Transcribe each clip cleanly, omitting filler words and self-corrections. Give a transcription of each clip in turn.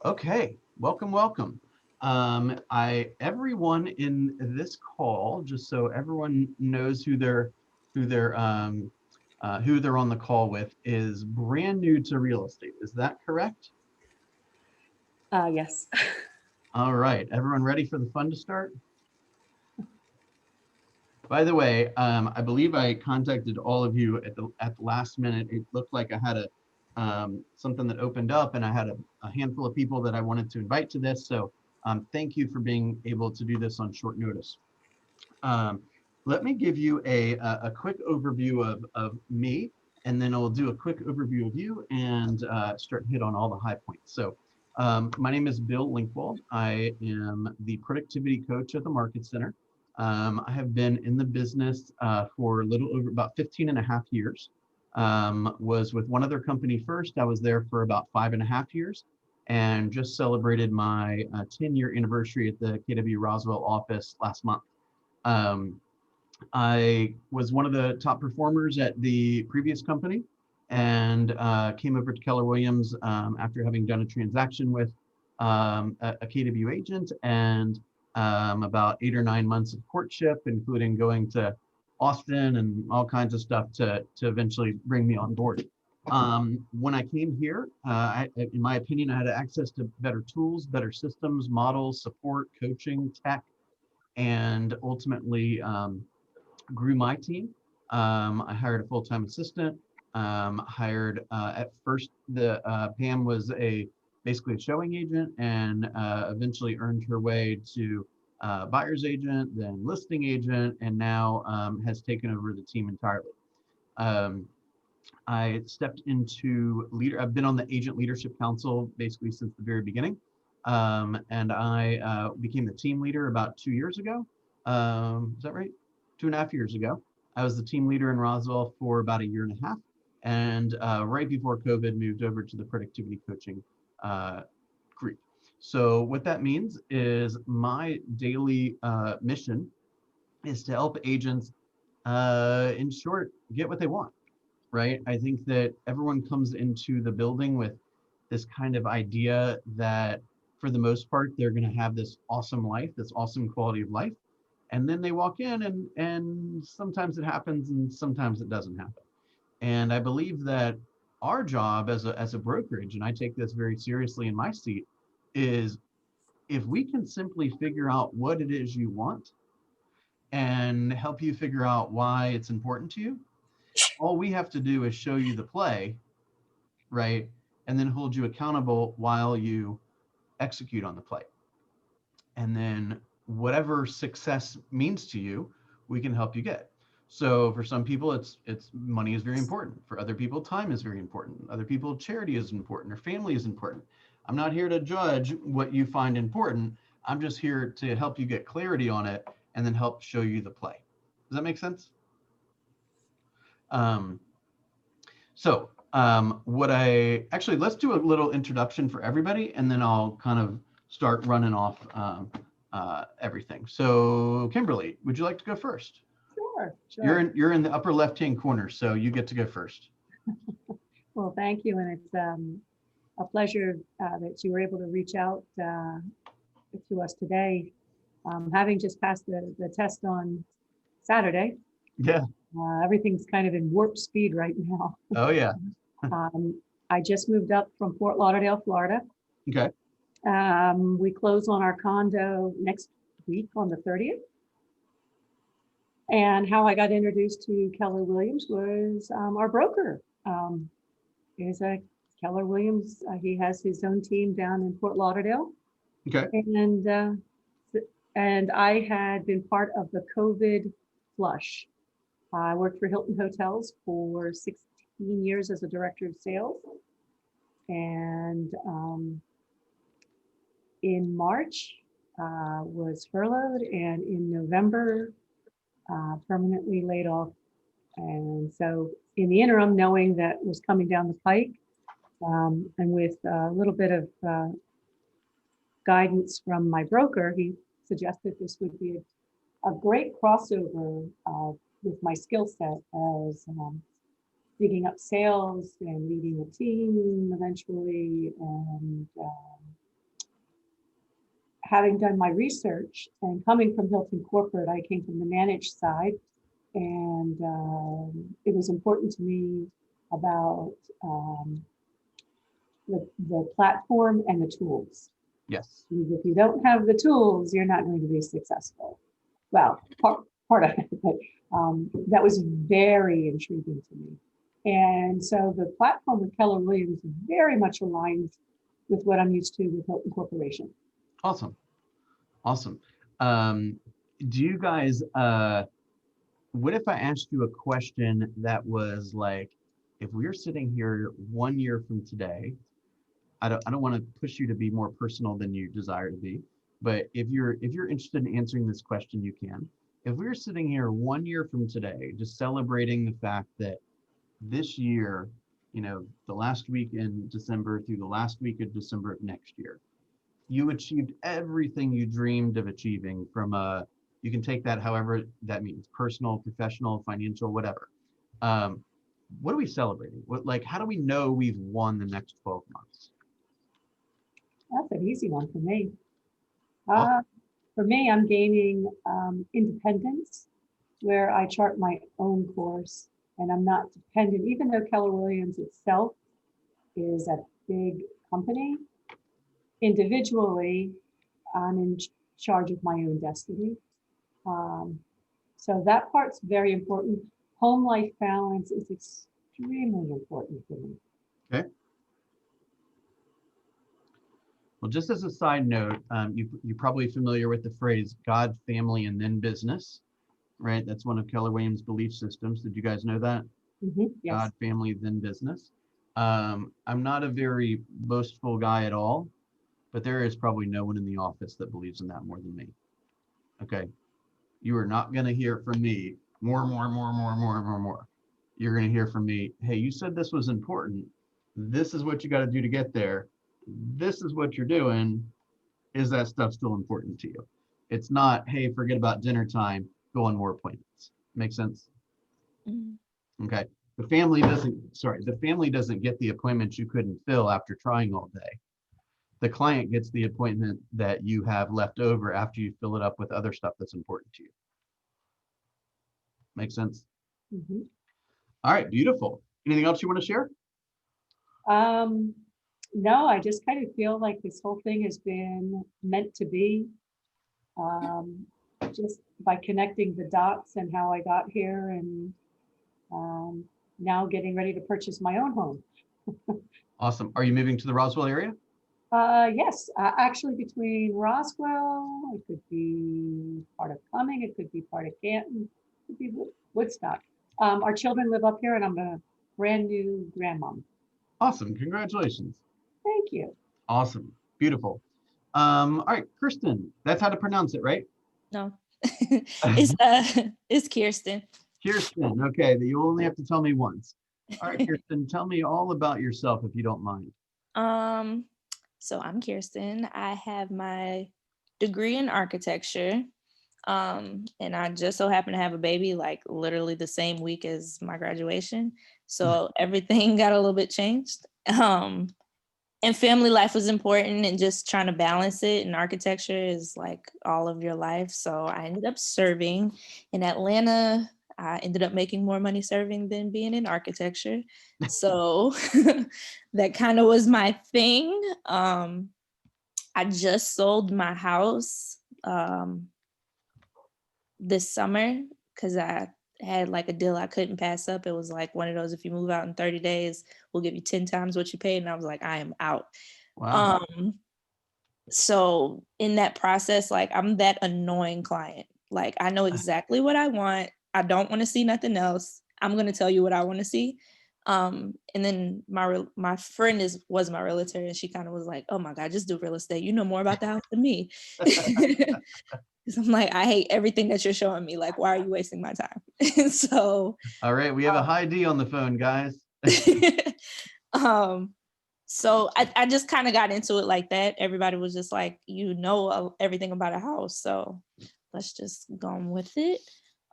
Okay, welcome. Everyone in this call, just so everyone knows who they're who they're on the call with, is brand new to real estate. Is that correct? Yes. All right, everyone ready for the fun to start? By the way, I believe I contacted all of you at the last minute. It looked like I had a something that opened up, and I had a handful of people that I wanted to invite to this. So thank you for being able to do this on short notice. Um, Let me give you a quick overview of me, and then I'll do a quick overview of you and start hit on all the high points. So my name is Bill Linkwald. I am the productivity coach at the Market Center. I have been in the business for a little over about 15 and a half years. Was with one other company first. I was there for about 5.5 years and just celebrated my 10-year anniversary at the KW Roswell office last month. Um, I was one of the top performers at the previous company and came over to Keller Williams after having done a transaction with a KW agent and about 8 or 9 months of courtship, including going to Austin and all kinds of stuff to eventually bring me on board. When I came here, in my opinion, I had access to better tools, better systems, models, support, coaching, tech, and ultimately grew my team. I hired a full-time assistant. Hired at first the Pam was a basically a showing agent, and eventually earned her way to buyer's agent, then listing agent, and now has taken over the team entirely. Um, I stepped into leader. I've been on the Agent Leadership Council basically since the very beginning, and I became the team leader about 2 years ago. Is that right? 2.5 years ago. I was the team leader in Roswell for about a year and a half, and right before COVID, moved over to the productivity coaching uh, group. So what that means is my daily mission is to help agents, in short, get what they want, right? I think that everyone comes into the building with this kind of idea that for the most part, they're going to have this awesome life, this awesome quality of life. And then they walk in and sometimes it happens and sometimes it doesn't happen. And I believe that our job as a brokerage, and I take this very seriously in my seat, is if we can simply figure out what it is you want and help you figure out why it's important to you, all we have to do is show you the play, right? And then hold you accountable while you execute on the play. And then whatever success means to you, we can help you get. So for some people, it's money is very important. For other people, time is very important. Other people, charity is important or family is important. I'm not here to judge what you find important. I'm just here to help you get clarity on it and then help show you the play. Does that make sense? Um, what I actually, let's do a little introduction for everybody, and then I'll kind of start running off everything. So, Kimberly, would you like to go first? Sure, You're sure. in the upper left-hand corner, so you get to go first. Well, thank you. And it's a pleasure that you were able to reach out to us today. Having just passed the test on Saturday, Yeah. everything's kind of in warp speed right now. Oh yeah. Um, I just moved up from Fort Lauderdale, Florida. Okay. We close on our condo next week on the 30th. And how I got introduced to Keller Williams was our broker. Is a Keller Williams. He has his own team down in Fort Lauderdale, Okay. and I had been part of the COVID flush. I worked for Hilton Hotels for 16 years as a director of sales, and in March was furloughed, and in November permanently laid off. And so, in the interim, knowing that was coming down the pike, and with a little bit of guidance from my broker, he suggested this would be a great crossover with my skill set as digging up sales and leading a team eventually, and having done my research and coming from Hilton Corporate, I came from the managed side, and it was important to me about the platform and the tools. Yes. Because if you don't have the tools, you're not going to be successful. Well, part of it, but that was very intriguing to me. And so the platform with Keller Williams very much aligns with what I'm used to with Hilton Corporation. Awesome. Awesome. Do you guys, what if I asked you a question that was like, if we were sitting here 1 year from today, I don't want to push you to be more personal than you desire to be, but if you're interested in answering this question, you can. If we were sitting here 1 year from today, just celebrating the fact that this year, the last week in December through the last week of December of next year, you achieved everything you dreamed of achieving from you can take that however that means, personal, professional, financial, whatever. What are we celebrating? How do we know we've won the next 12 months? That's an easy one for me. Awesome. For me, I'm gaining independence, where I chart my own course and I'm not dependent, even though Keller Williams itself is a big company. Individually, I'm in charge of my own destiny. So that part's very important. Home life balance is extremely important for me. Okay. Well, just as a side note, you're probably familiar with the phrase God, family, and then business, right? That's one of Keller Williams' belief systems. Did you guys know that? Mm-hmm. Yes. God, family, then business. I'm not a very boastful guy at all, but there is probably no one in the office that believes in that more than me. Okay. You are not going to hear from me more. You're going to hear from me, hey, you said this was important. This is what you got to do to get there. This is what you're doing. Is that stuff still important to you? It's not, hey, forget about dinner time, go on more appointments. Make sense? Mm-hmm. Okay. The family doesn't get the appointments you couldn't fill after trying all day. The client gets the appointment that you have left over after you fill it up with other stuff that's important to you. Make sense? Mm-hmm. All right, beautiful. Anything else you want to share? No, I just kind of feel like this whole thing has been meant to be. Just by connecting the dots and how I got here, and now getting ready to purchase my own home. Awesome. Are you moving to the Roswell area? Yes, actually between Roswell, it could be part of Cumming, it could be part of Canton, it could be Woodstock. Our children live up here and I'm a brand new grandmom. Awesome. Congratulations. Thank you. Awesome. Beautiful. All right, Kirsten, that's how to pronounce it, right? No, it's Kirsten. Kirsten, okay, you only have to tell me once. All right, Kirsten, tell me all about yourself if you don't mind. So I'm Kirsten. I have my degree in architecture. And I just so happen to have a baby like literally the same week as my graduation. So everything got a little bit changed. And family life was important, and just trying to balance it. And architecture is like all of your life. So I ended up serving in Atlanta. I ended up making more money serving than being in architecture. So that kind of was my thing. I just sold my house this summer because I had like a deal I couldn't pass up. It was like one of those, if you move out in 30 days, we'll give you 10 times what you paid. And I was like, I am out. Wow. So in that process, like I'm that annoying client. Like I know exactly what I want. I don't want to see nothing else. I'm going to tell you what I want to see. And then my friend was my realtor, and she kind of was like, oh my God, just do real estate. You know more about the house than me. Because I'm like, I hate everything that you're showing me. Like, why are you wasting my time? And so. All right, we have a high D on the phone, guys. So I just kind of got into it like that. Everybody was just like, you know everything about a house, so let's just go on with it.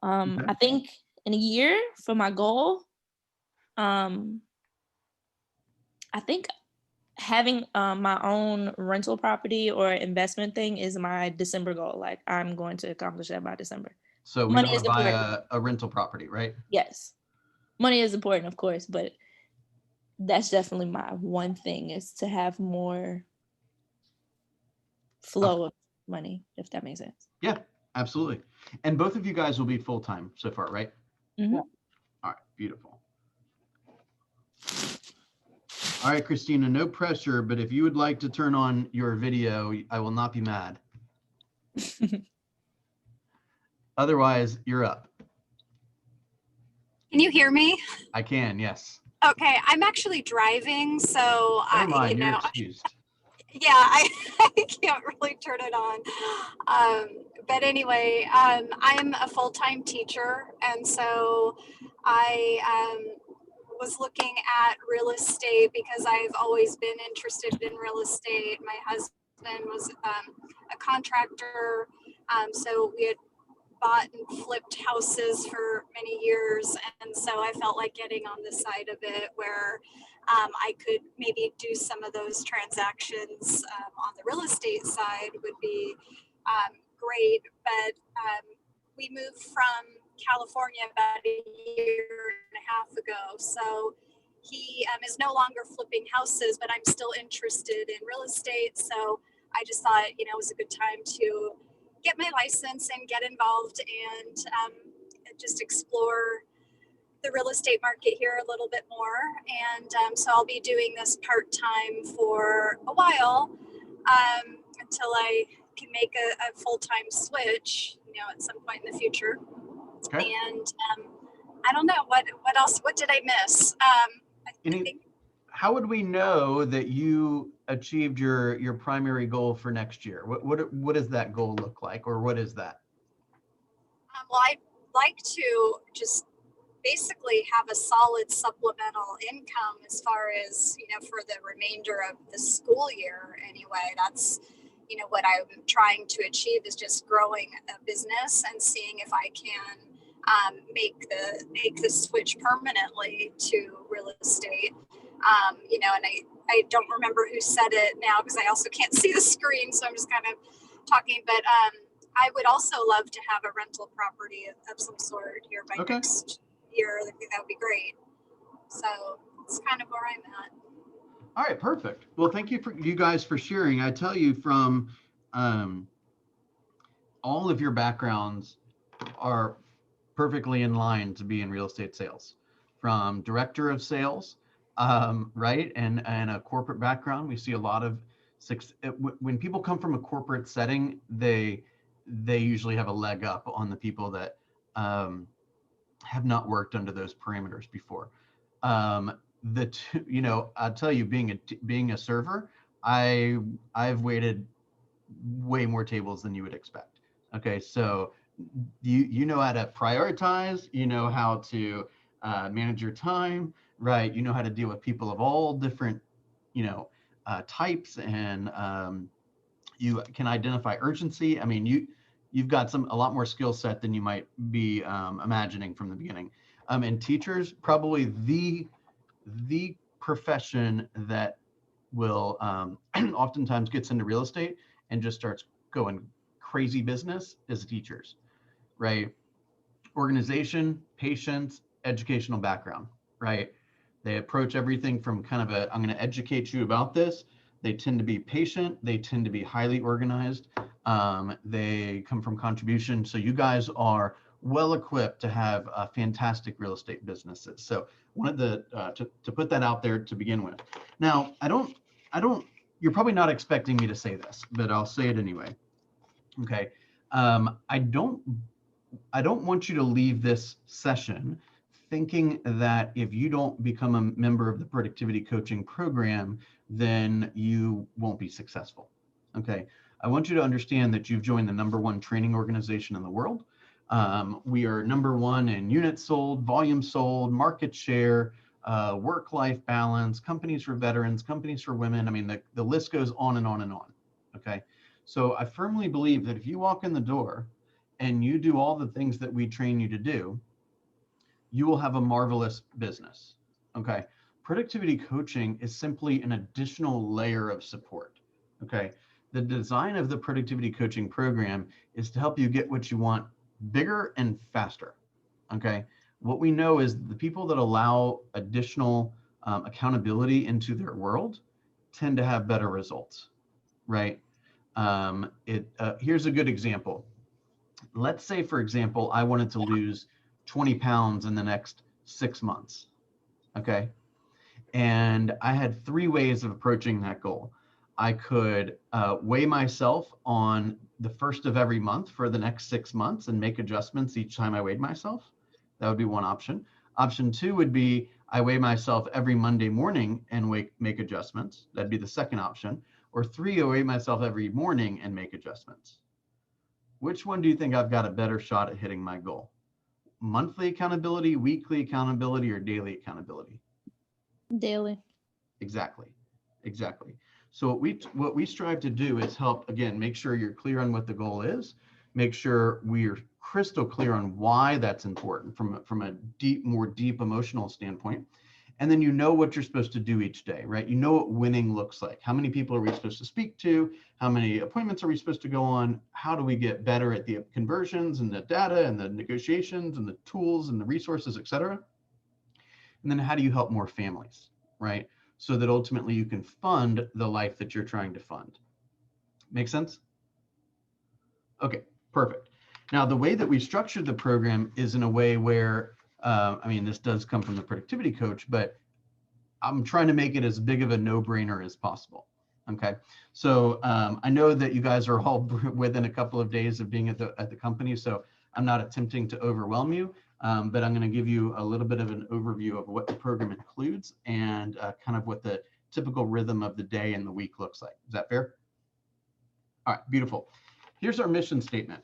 Okay. I think in a year for my goal, I think having my own rental property or investment thing is my December goal. Like I'm going to accomplish that by December. So we Money want is to buy important. a rental property, right? Yes. Money is important, of course, but that's definitely my one thing is to have more flow of money, if that makes sense. Yeah, absolutely. And both of you guys will be full-time so far, right? Mhm. Yeah. All right, beautiful. All right, Christina, no pressure, but if you would like to turn on your video, I will not be mad. Otherwise, you're up. Can you hear me? I can, yes. Okay, I'm actually driving, so Never I, mind, you're excused. yeah, I, I can't really turn it on. But anyway, I'm a full-time teacher, and so I was looking at real estate because I've always been interested in real estate. My husband was a contractor, so we had bought and flipped houses for many years, and so I felt like getting on the side of it where I could maybe do some of those transactions on the real estate side would be great. But we moved from California about a year and a half ago, so he is no longer flipping houses, but I'm still interested in real estate. So I just thought, it was a good time to get my license and get involved and just explore the real estate market here a little bit more. And so I'll be doing this part-time for a while until I can make a full-time switch, at some point in the future. Okay. And I don't know what else. What did I miss? I think How would we know that you achieved your primary goal for next year? What does that goal look like, or what is that? well, I'd like to just basically have a solid supplemental income as far as, for the remainder of the school year anyway. That's, what I'm trying to achieve is just growing a business and seeing if I can make the switch permanently to real estate. And I don't remember who said it now because I also can't see the screen, so I'm just kind of talking. But I would also love to have a rental property of some sort here by next year. I think that would be great. So it's kind of where I'm at. All right, perfect. Well, thank you for you guys for sharing. I tell you, from all of your backgrounds are perfectly in line to be in real estate sales, from director of sales, right, and a corporate background. We see a lot of when people come from a corporate setting, they usually have a leg up on the people that have not worked under those parameters before. I'll tell you, being a server, I've waited way more tables than you would expect. Okay, so you know how to prioritize, you know how to manage your time, right? You know how to deal with people of all different, types, and you can identify urgency. I mean, you've got a lot more skill set than you might be imagining from the beginning. And teachers, probably the profession that will oftentimes gets into real estate and just starts going crazy business is teachers, right? Organization, patience, educational background, right? They approach everything from kind of I'm going to educate you about this. They tend to be patient. They tend to be highly organized. They come from contribution. So you guys are well equipped to have fantastic real estate businesses. So wanted to put that out there to begin with. Now, I don't, you're probably not expecting me to say this, but I'll say it anyway. Okay. I don't want you to leave this session thinking that if you don't become a member of the productivity coaching program, then you won't be successful. Okay. I want you to understand that you've joined the #1 training organization in the world. We are #1 in units sold, volume sold, market share, work-life balance, companies for veterans, companies for women. I mean, the list goes on and on and on. Okay. So I firmly believe that if you walk in the door and you do all the things that we train you to do, you will have a marvelous business. Okay. productivity coaching is simply an additional layer of support. Okay. The design of the productivity coaching program is to help you get what you want bigger and faster. Okay. What we know is the people that allow additional accountability into their world tend to have better results, right? Here's a good example. Let's say, for example, I wanted to lose 20 pounds in the next 6 months. Okay. And I had 3 ways of approaching that goal. I could weigh myself on the first of every month for the next 6 months and make adjustments each time I weighed myself. That would be one option. Option 2 would be I weigh myself every Monday morning and make adjustments. That'd be the second option. Or 3, I weigh myself every morning and make adjustments. Which one do you think I've got a better shot at hitting my goal? Monthly accountability, weekly accountability, or daily accountability? Daily. Exactly. So what we strive to do is help, again, make sure you're clear on what the goal is, make sure we're crystal clear on why that's important from a more deep emotional standpoint. And then you know what you're supposed to do each day, right? You know what winning looks like. How many people are we supposed to speak to? How many appointments are we supposed to go on? How do we get better at the conversions and the data and the negotiations and the tools and the resources, et cetera? And then how do you help more families, right? So that ultimately you can fund the life that you're trying to fund. Make sense? Okay, perfect. Now, the way that we structured the program is in a way where, this does come from the productivity coach, but I'm trying to make it as big of a no-brainer as possible. Okay, so I know that you guys are all within a couple of days of being at the company, so I'm not attempting to overwhelm you, but I'm going to give you a little bit of an overview of what the program includes and kind of what the typical rhythm of the day and the week looks like. Is that fair? All right, beautiful. Here's our mission statement.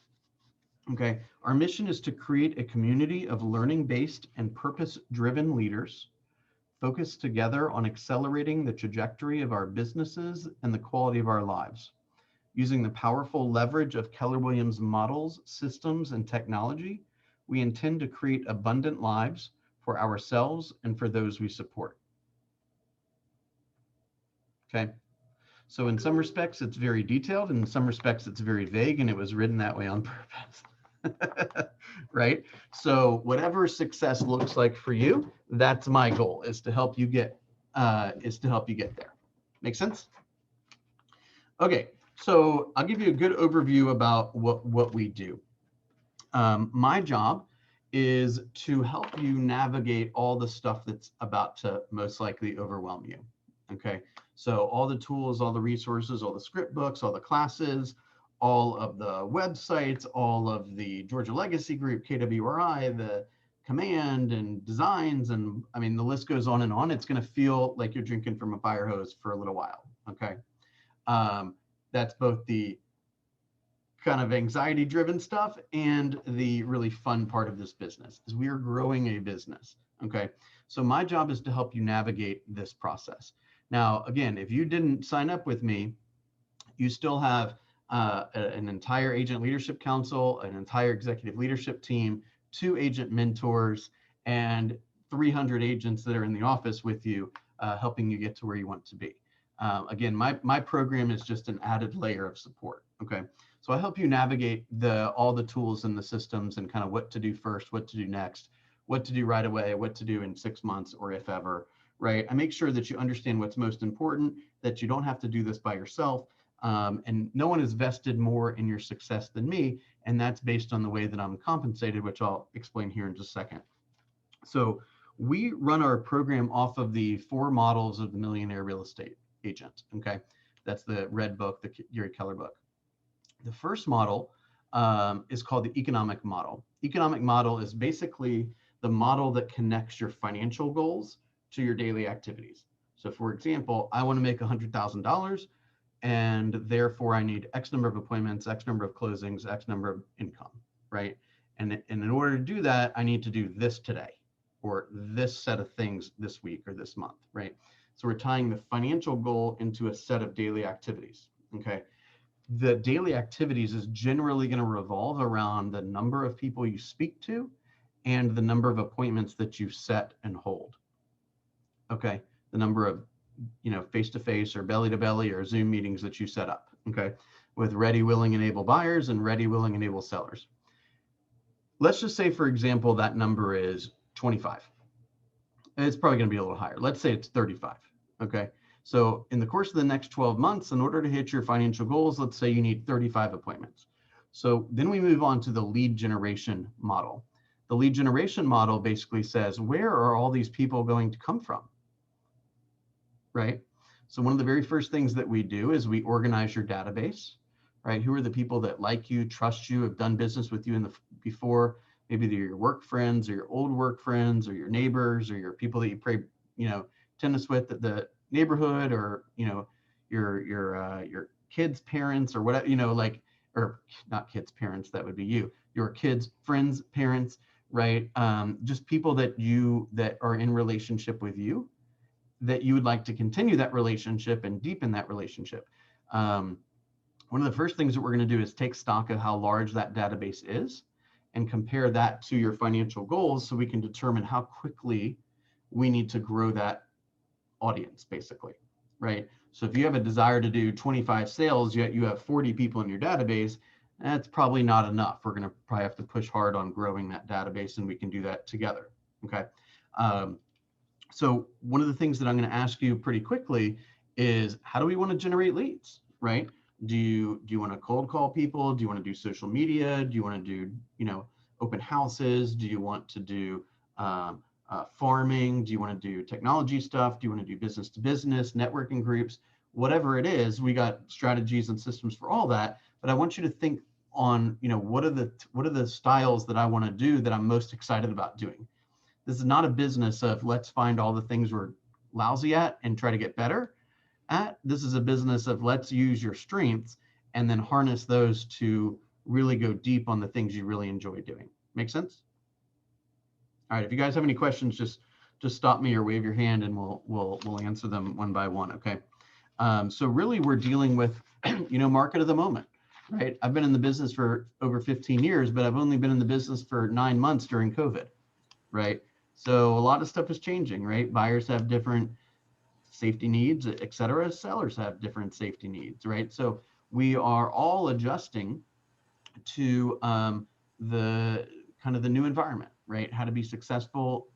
Okay, our mission is to create a community of learning-based and purpose-driven leaders focused together on accelerating the trajectory of our businesses and the quality of our lives. Using the powerful leverage of Keller Williams models, systems, and technology, we intend to create abundant lives for ourselves and for those we support. Okay, so in some respects, it's very detailed, and in some respects, it's very vague, and it was written that way on purpose. Right? So whatever success looks like for you, that's my goal, is to help you get there. Make sense? Okay, so I'll give you a good overview about what we do. My job is to help you navigate all the stuff that's about to most likely overwhelm you. Okay, so all the tools, all the resources, all the script books, all the classes, all of the websites, all of the Georgia Legacy Group, KWRI, the command and designs, and I mean, the list goes on and on. It's going to feel like you're drinking from a fire hose for a little while. Okay, that's both the kind of anxiety driven stuff and the really fun part of this business is we are growing a business. Okay, so my job is to help you navigate this process. Now, again, if you didn't sign up with me, you still have an entire agent leadership council, an entire executive leadership team, 2 agent mentors, and 300 agents that are in the office with you, helping you get to where you want to be. Again, my program is just an added layer of support. Okay, so I help you navigate all the tools and the systems and kind of what to do first, what to do next, what to do right away, what to do in 6 months or if ever. Right? I make sure that you understand what's most important, that you don't have to do this by yourself. And no one is vested more in your success than me, and that's based on the way that I'm compensated, which I'll explain here in just a second. So we run our program off of the 4 models of the Millionaire Real Estate Agent. Okay, that's the red book, the Gary Keller book. The first model is called the economic model. Economic model is basically the model that connects your financial goals to your daily activities. So for example, I want to make $100,000 and therefore I need X number of appointments, X number of closings, X number of income, right? And in order to do that, I need to do this today or this set of things this week or this month, right? So we're tying the financial goal into a set of daily activities, okay? The daily activities is generally going to revolve around the number of people you speak to and the number of appointments that you set and hold. Okay, the number of, face-to-face or belly-to-belly or Zoom meetings that you set up, okay, with ready, willing, and able buyers and ready, willing, and able sellers. Let's just say, for example, that number is 25. It's probably going to be a little higher. Let's say it's 35, okay? So in the course of the next 12 months, in order to hit your financial goals, let's say you need 35 appointments. So then we move on to the lead generation model. The lead generation model basically says, where are all these people going to come from? Right? So one of the very first things that we do is we organize your database, right? Who are the people that like you, trust you, have done business with you before? Maybe they're your work friends or your old work friends or your neighbors or your people that you play, tennis with at the neighborhood, or, your kids' parents or whatever, or not kids' parents, that would be you, your kids' friends' parents, right? Just people that are in relationship with you, that you would like to continue that relationship and deepen that relationship. One of the first things that we're going to do is take stock of how large that database is and compare that to your financial goals, so we can determine how quickly we need to grow that audience, basically, right? So if you have a desire to do 25 sales, yet you have 40 people in your database, that's probably not enough. We're going to probably have to push hard on growing that database, and we can do that together, okay? So one of the things that I'm going to ask you pretty quickly is, how do we want to generate leads, right? Do you want to cold call people? Do you want to do social media? Do you want to do, open houses? Do you want to do farming? Do you want to do technology stuff? Do you want to do business to business, networking groups? Whatever it is, we got strategies and systems for all that. But I want you to think on, what are the styles that I want to do that I'm most excited about doing? This is not a business of let's find all the things we're lousy at and try to get better at. This is a business of let's use your strengths and then harness those to really go deep on the things you really enjoy doing. Make sense? All right, if you guys have any questions, just stop me or wave your hand and we'll answer them one by one, okay? So really we're dealing with, market of the moment, right? I've been in the business for over 15 years, but I've only been in the business for 9 months during COVID, right? So a lot of stuff is changing, right? Buyers have different safety needs, et cetera. Sellers have different safety needs, right? So we are all adjusting to the kind of the new environment, right? How to be successful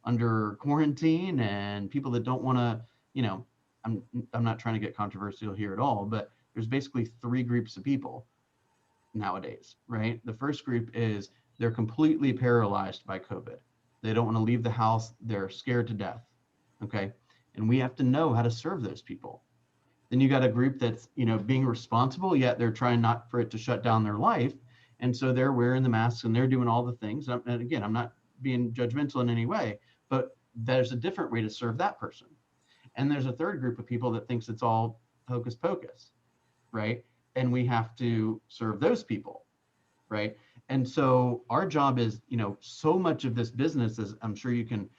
under quarantine, and people that don't want to, I'm not trying to get controversial here at all, but there's basically 3 groups of people nowadays, right? The first group is they're completely paralyzed by COVID. They don't want to leave the house. They're scared to death, okay? And we have to know how to serve those people. Then you got a group that's, being responsible, yet they're trying not for it to shut down their life. And so they're wearing the masks and they're doing all the things. And again, I'm not being judgmental in any way, but there's a different way to serve that person. And there's a third group of people that thinks it's all hocus pocus, right? And we have to serve those people, right? And so our job is, so much of this business, as I'm sure you can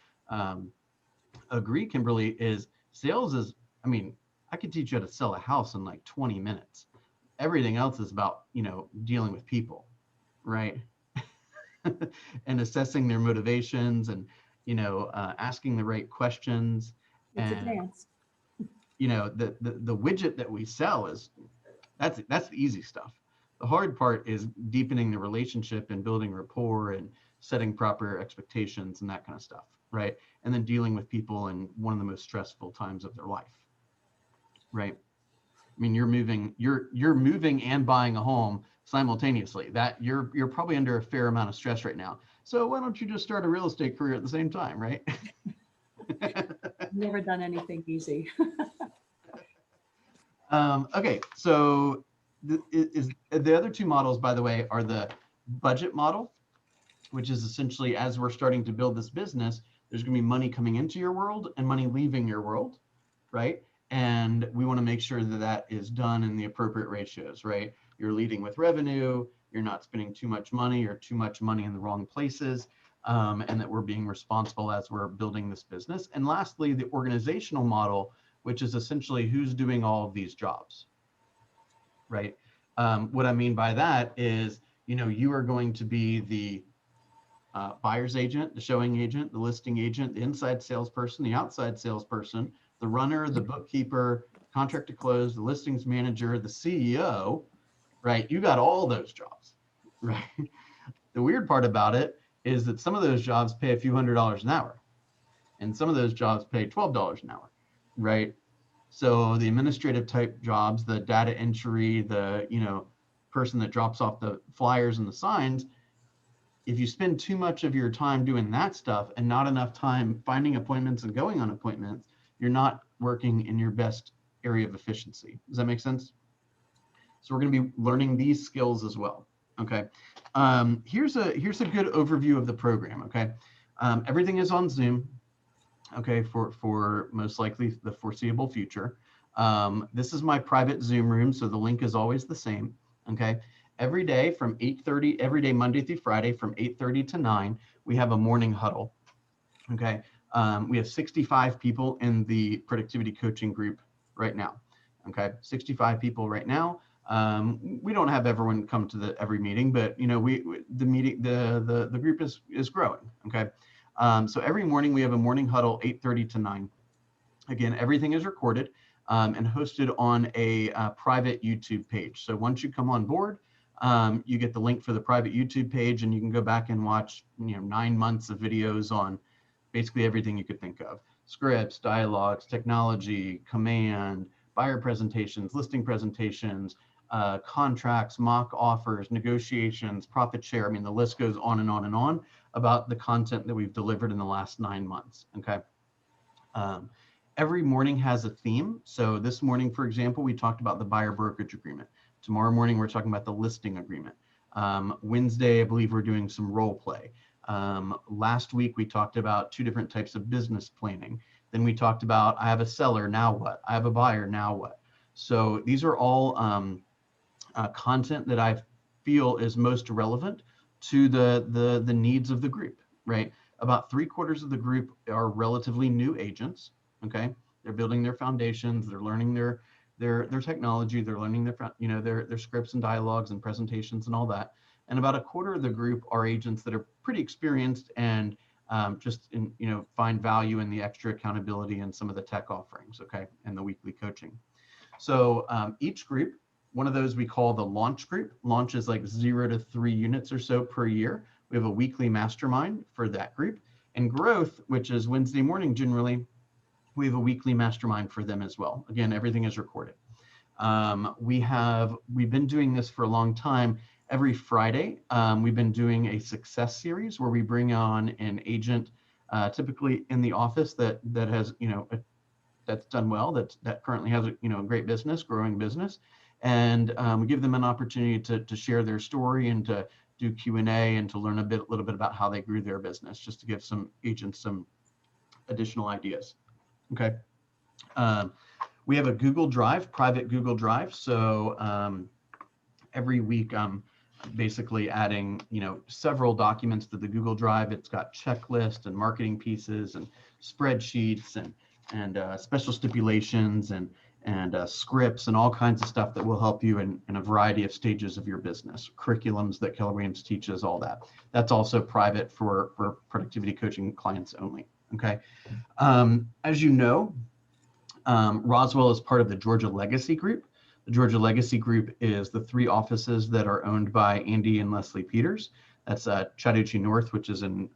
agree, Kimberly, is sales is, I could teach you how to sell a house in like 20 minutes. Everything else is about, dealing with people, right? And assessing their motivations and, asking the right questions. It's And, advanced. the widget that we sell that's the easy stuff. The hard part is deepening the relationship and building rapport and setting proper expectations and that kind of stuff, right? And then dealing with people in one of the most stressful times of their life, right? You're moving and buying a home simultaneously. That you're probably under a fair amount of stress right now. So why don't you just start a real estate career at the same time, right? Never done anything easy. Okay, so the other 2 models, by the way, are the budget model, which is essentially, as we're starting to build this business, there's going to be money coming into your world and money leaving your world, right? And we want to make sure that that is done in the appropriate ratios, right? You're leading with revenue, you're not spending too much money or too much money in the wrong places, and that we're being responsible as we're building this business. And lastly, the organizational model, which is essentially who's doing all of these jobs, right? What I mean by that is, you are going to be the buyer's agent, the showing agent, the listing agent, the inside salesperson, the outside salesperson, the runner, the bookkeeper, contract to close, the listings manager, the CEO, right? You got all those jobs, right? The weird part about it is that some of those jobs pay a few $100s an hour, and some of those jobs pay $12 an hour, right? So the administrative type jobs, the data entry, the, person that drops off the flyers and the signs, if you spend too much of your time doing that stuff and not enough time finding appointments and going on appointments, you're not working in your best area of efficiency. Does that make sense? So we're going to be learning these skills as well. Okay. Here's a good overview of the program. Okay. Everything is on Zoom. Okay. For most likely the foreseeable future. This is my private Zoom room. So the link is always the same. Okay. Every day from 8:30, every day, Monday through Friday from 8:30 to 9, we have a morning huddle. Okay. We have 65 people in the productivity coaching group right now. Okay. 65 people right now. We don't have everyone come to every meeting, but the group is growing. Okay. So every morning we have a morning huddle, 8:30 to 9. Again, everything is recorded and hosted on a private YouTube page. So once you come on board, you get the link for the private YouTube page, and you can go back and watch 9 months of videos on basically everything you could think of: scripts, dialogues, technology, command, buyer presentations, listing presentations, contracts, mock offers, negotiations, profit share. I mean, the list goes on and on and on about the content that we've delivered in the last 9 months. Okay. Every morning has a theme. So this morning, for example, we talked about the buyer brokerage agreement. Tomorrow morning, we're talking about the listing agreement. Wednesday, I believe we're doing some role play. Last week, we talked about 2 different types of business planning. Then we talked about, I have a seller, now what? I have a buyer, now what? So these are all content that I feel is most relevant to the needs of the group, right? About 3/4 of the group are relatively new agents. Okay. They're building their foundations. They're learning their technology. They're learning their scripts and dialogues and presentations and all that. And about 1/4 of the group are agents that are pretty experienced and find value in the extra accountability and some of the tech offerings. Okay. And the weekly coaching. So each group, one of those we call the launch group. Launch is like 0 to 3 units or so per year. We have a weekly mastermind for that group. And growth, which is Wednesday morning generally, we have a weekly mastermind for them as well. Again, everything is recorded. We've been doing this for a long time. Every Friday, we've been doing a success series where we bring on an agent, typically in the office that has, that's done well, that currently has a great business, growing business, and we give them an opportunity to share their story and to do Q&A and to learn a little bit about how they grew their business, just to give some agents some additional ideas. Okay. We have a Google Drive, private Google Drive. So every week I'm basically adding, several documents to the Google Drive. It's got checklists and marketing pieces and spreadsheets and special stipulations and scripts and all kinds of stuff that will help you in a variety of stages of your business, curriculums that Keller Williams teaches, all that. That's also private for productivity coaching clients only. Okay. As you know, Roswell is part of the Georgia Legacy Group. The Georgia Legacy Group is the 3 offices that are owned by Andy and Leslie Peters. That's Chattahoochee North, which is in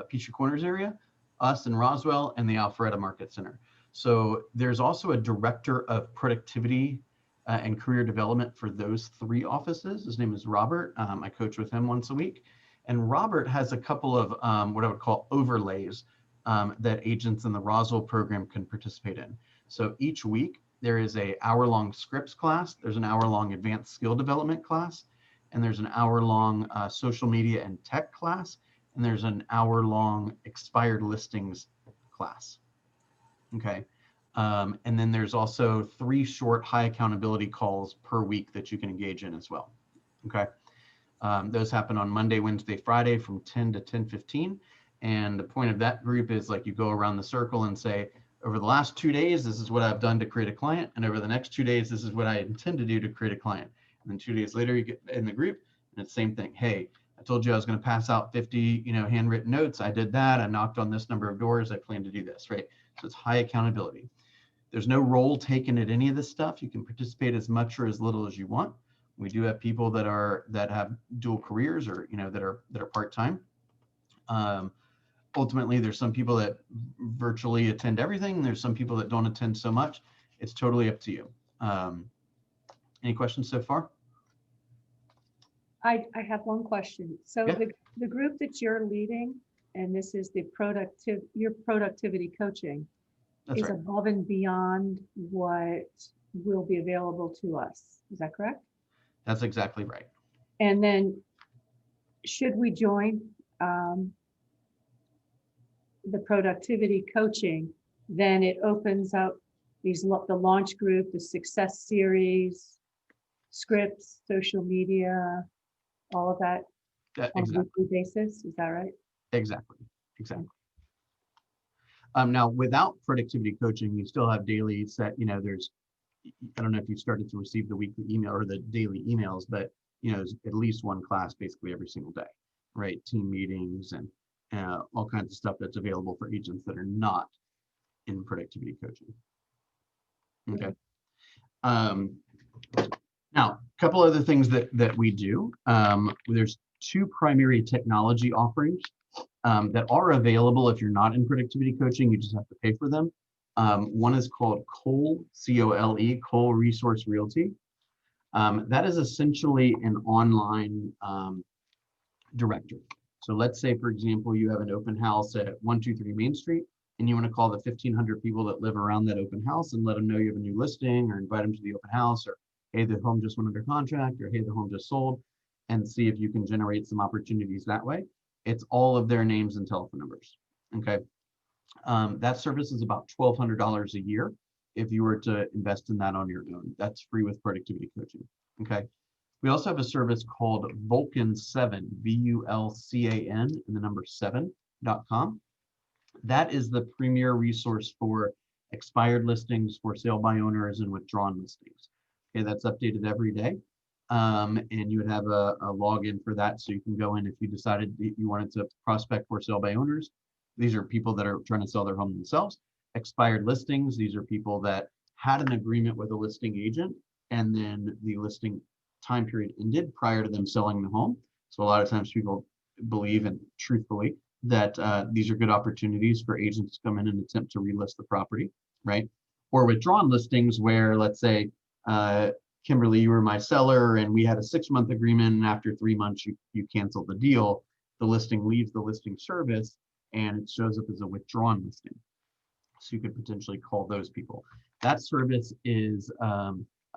Peachtree Corners area, us in Roswell, and the Alpharetta Market Center. So there's also a director of productivity and career development for those 3 offices. His name is Robert. I coach with him once a week. And Robert has a couple of what I would call overlays that agents in the Roswell program can participate in. So each week there is an hour-long scripts class, there's an hour-long advanced skill development class, and there's an hour-long social media and tech class, and there's an hour-long expired listings class. Okay. And then there's also 3 short high accountability calls per week that you can engage in as well. Okay. Those happen on Monday, Wednesday, Friday from 10 to 10:15. And the point of that group is like you go around the circle and say, over the last 2 days, this is what I've done to create a client. And over the next 2 days, this is what I intend to do to create a client. And then 2 days later, you get in the group and it's the same thing. Hey, I told you I was going to pass out 50, handwritten notes. I did that. I knocked on this number of doors. I plan to do this, right? So it's high accountability. There's no role taken at any of this stuff. You can participate as much or as little as you want. We do have people that have dual careers or that are part-time. Ultimately, there's some people that virtually attend everything. There's some people that don't attend so much. It's totally up to you. Any questions so far? I have one question. So Yeah. the group that you're leading, and this is your productivity coaching, That's is right. above and beyond what will be available to us. Is that correct? That's exactly right. And then should we join the productivity coaching, then it opens up the launch group, the success series, scripts, social media, all of that on a Exactly. weekly basis. Is that right? Exactly. Now, without productivity coaching, you still have daily set. There's, I don't know if you started to receive the weekly email or the daily emails, but there's at least one class basically every single day, right? Team meetings and all kinds of stuff that's available for agents that are not in productivity coaching. Okay. Now, a couple other things that we do. There's two primary technology offerings that are available if you're not in productivity coaching. You just have to pay for them. One is called Cole, C-O-L-E, Cole Resource Realty. That is essentially an online directory. So let's say, for example, you have an open house at 123 Main Street, and you want to call the 1,500 people that live around that open house and let them know you have a new listing, or invite them to the open house, or hey, the home just went under contract, or hey, the home just sold, and see if you can generate some opportunities that way. It's all of their names and telephone numbers. Okay. That service is about $1,200 a year if you were to invest in that on your own. That's free with productivity coaching. Okay. We also have a service called Vulcan 7, VULCAN, and the number 7.com. That is the premier resource for expired listings, for sale by owners, and withdrawn listings. Okay, that's updated every day. And you would have a login for that, so you can go in if you decided you wanted to prospect for sale by owners. These are people that are trying to sell their home themselves. Expired listings, these are people that had an agreement with a listing agent, and then the listing time period ended prior to them selling the home. So a lot of times people believe, and truthfully, that these are good opportunities for agents to come in and attempt to relist the property, right? Or withdrawn listings where, let's say, Kimberly, you were my seller and we had a 6-month agreement, and after 3 months you cancel the deal. The listing leaves the listing service and it shows up as a withdrawn listing. So you could potentially call those people. That service is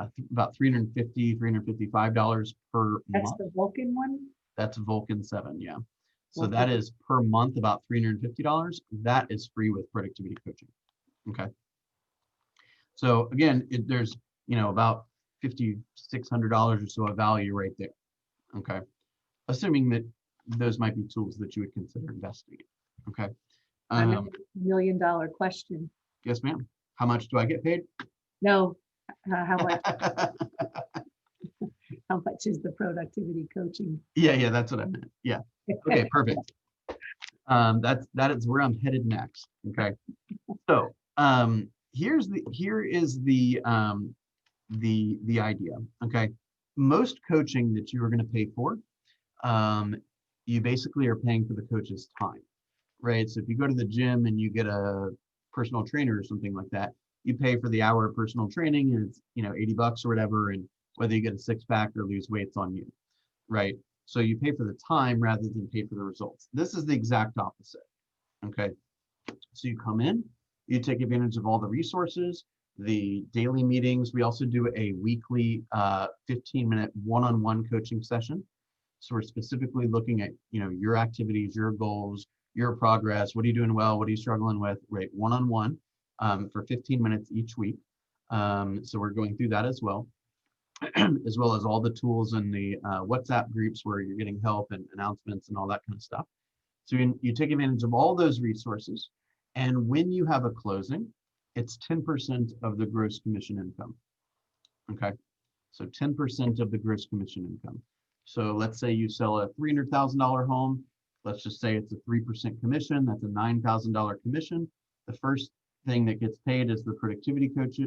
I think about $350, $355 per That's month. the Vulcan one? That's Vulcan 7, yeah. So Vulcan. that is per month about $350. That is free with productivity coaching. Okay. So again, there's about $5,600 or so of value right there. Okay. Assuming that those might be tools that you would consider investing in. Okay. Another $1 million question. Yes, ma'am. How much do I get paid? No, how much is the productivity coaching? Yeah, that's what I meant. Yeah. Okay, perfect. That is where I'm headed next. Okay. So here is the idea. Okay. Most coaching that you are going to pay for, you basically are paying for the coach's time, right? So if you go to the gym and you get a personal trainer or something like that, you pay for the hour of personal training, and it's $80 or whatever, and whether you get a 6-pack or lose weight's on you, right? So you pay for the time rather than pay for the results. This is the exact opposite. Okay. So you come in, you take advantage of all the resources, the daily meetings. We also do a weekly 15-minute one-on-one coaching session. So we're specifically looking at your activities, your goals, your progress. What are you doing well? What are you struggling with? Right, one-on-one for 15 minutes each week. So we're going through that as well. As well as all the tools in the WhatsApp groups where you're getting help and announcements and all that kind of stuff. So you take advantage of all those resources. And when you have a closing, it's 10% of the gross commission income. Okay. So 10% of the gross commission income. So let's say you sell a $300,000 home. Let's just say it's a 3% commission. That's a $9,000 commission. The first thing that gets paid is the productivity coach.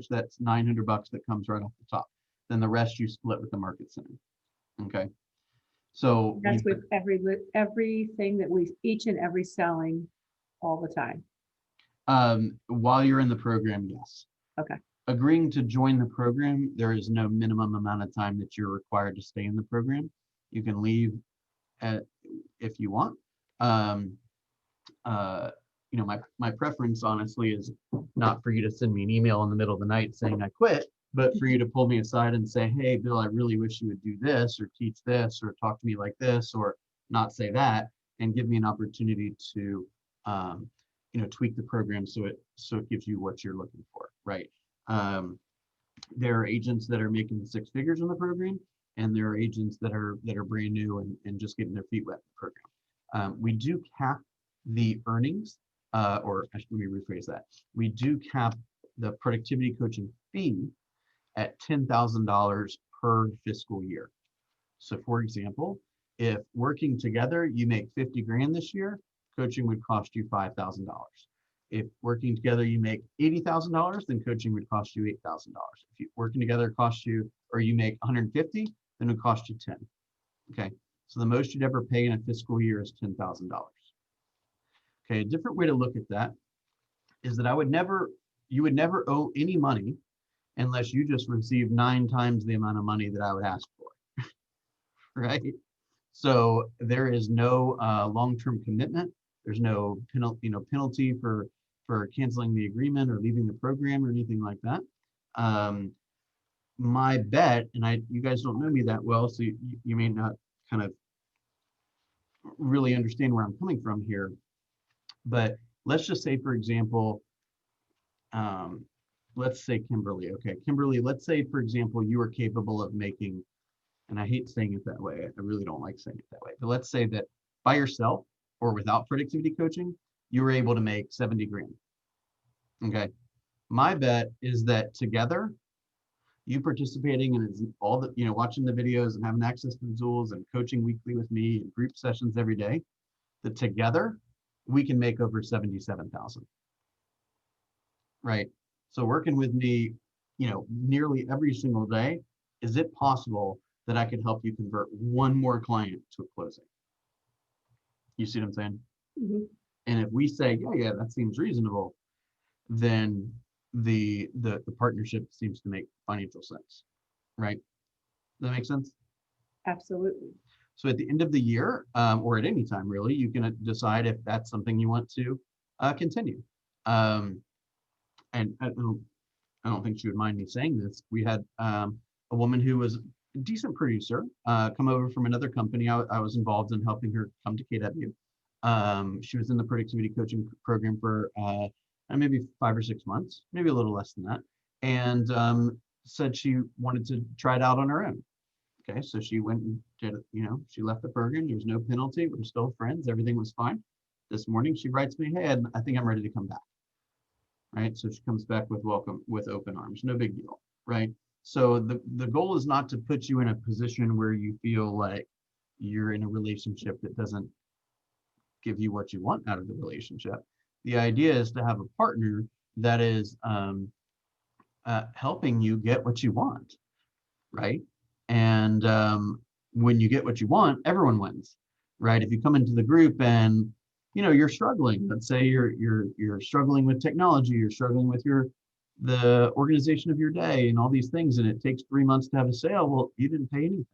That's $900 that comes right off the top. Then the rest you split with the market center. Okay. So That's with everything that each and every selling all the time. while you're in the program, yes. Okay. Agreeing to join the program, there is no minimum amount of time that you're required to stay in the program. You can leave if you want. You know, my preference honestly is not for you to send me an email in the middle of the night saying I quit, but for you to pull me aside and say, hey, Bill, I really wish you would do this or teach this or talk to me like this or not say that, and give me an opportunity to, you know, tweak the program so it gives you what you're looking for, right? There are agents that are making 6 figures in the program, and there are agents that are brand new and just getting their feet wet in the program. We do cap the earnings, or let me rephrase that. We do cap the productivity coaching fee at $10,000 per fiscal year. So for example, if working together, you make 50 grand this year, coaching would cost you $5,000. If working together, you make $80,000, then coaching would cost you $8,000. If you working together costs you, or you make 150, then it would cost you 10. Okay. So the most you'd ever pay in a fiscal year is $10,000. Okay. A different way to look at that is that you would never owe any money unless you just received 9 times the amount of money that I would ask for. Right. So there is no long-term commitment. There's no penalty for canceling the agreement or leaving the program or anything like that. My bet, and you guys don't know me that well, so you may not kind of really understand where I'm coming from here. But let's just say, for example, let's say Kimberly. Okay, Kimberly, let's say, for example, you are capable of making, and I hate saying it that way. I really don't like saying it that way. But let's say that by yourself or without productivity coaching, you were able to make 70 grand. Okay. My bet is that together, you participating in all the, watching the videos and having access to the tools and coaching weekly with me and group sessions every day, that together we can make over 77,000. Right. So working with me, nearly every single day, is it possible that I could help you convert one more client to a closing? You see what I'm saying? Mm-hmm. And if we say, yeah, that seems reasonable, then the partnership seems to make financial sense, right? Does that make sense? Absolutely. So at the end of the year, or at any time really, you can decide if that's something you want to continue. And I don't think she would mind me saying this. We had a woman who was a decent producer come over from another company. I was involved in helping her come to KW. She was in the productivity coaching program for maybe 5 or 6 months, maybe a little less than that, and said she wanted to try it out on her own. Okay, so she went and did it, she left the program. There was no penalty. We're still friends. Everything was fine. This morning, she writes me, hey, I think I'm ready to come back. Right, so she comes back with open arms. No big deal, right? So the goal is not to put you in a position where you feel like you're in a relationship that doesn't give you what you want out of the relationship. The idea is to have a partner that is helping you get what you want, right? And when you get what you want, everyone wins, right? If you come into the group and you're struggling, let's say you're struggling with technology, you're struggling with the organization of your day and all these things, and it takes 3 months to have a sale. Well, you didn't pay anything.